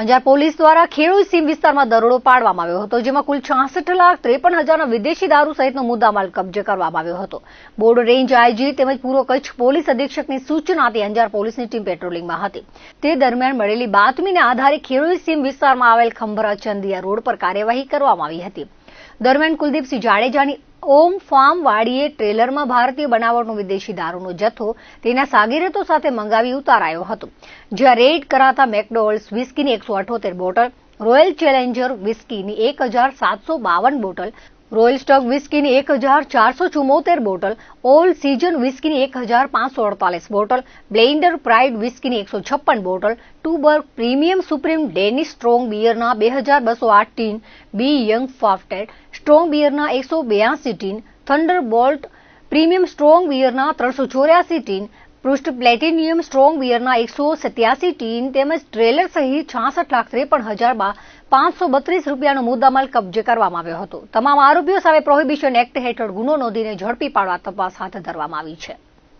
Anjar police દ્વારા ખેડૂત સીમ વિસ્તારમાં દરોડો પાડવામાં આવ્યો હતો, જેમાં કુલ 66,53,000 વિદેશી દારૂ સહિતનો મુદ્દામાલ કબજે કરવામાં આવ્યો હતો. બોર્ડ રેન્જ આઈજી તેમજ પૂર્વ કચ્છ પોલીસ અધિક્ષકની સૂચનાથી અંજાર પોલીસની ટીમ પેટ્રોલિંગમાં હતી. તે દરમિયાન મળેલી બાતમીને આધારે ખેડૂત સીમ વિસ્તારમાં આવેલ ખંભરા ચંદિયા રોડ પર કાર્યવાહી કરવામાં આવી હતી. દરમિયાન કુલદીપસિંહ જાડેજાની ઓમ ફાર્મ વાડીએ ટ્રેલરમાં ભારતીય બનાવટનો વિદેશી દારૂનો જથ્થો તેના સાગીરતો સાથે મંગાવી ઉતારાયો હતો. જ્યાં રેડ કરાતા મેકડોનલ્ડ્સ વિસ્કીની 178 બોટલ, રોયલ ચેલેન્જર વિસ્કીની 1,752 બોટલ, રોયલ સ્ટોક વિસ્કીની 1,474 બોટલ, ઓલ સીઝન વિસ્કીની 1,548 બોટલ, બ્લેન્ડર પ્રાઇડ વિસ્કીની 156 bottle, Tuborg premium supreme Danish strong બિયરના 2,208 ટીન, બી યંગ ફાફ્ટેડ સ્ટ્રોંગ બિયરના 182 tin, thunder bolt premium strong બિયરના 384 ટીન, પૃષ્ઠ પ્લેટિનિયમ સ્ટ્રોંગ બિયરના 187 ટીન તેમજ ટ્રેલર સહિત 66,53,532 રૂપિયાનો મુદ્દામાલ કબજે કરવામાં આવ્યો હતો. તમામ આરોપીઓ સામે પ્રોહિબિશન એક્ટ હેઠળ ગુનો નોંધીને ઝડપી પાડવા તપાસ હાથ ધરવામાં આવી છે.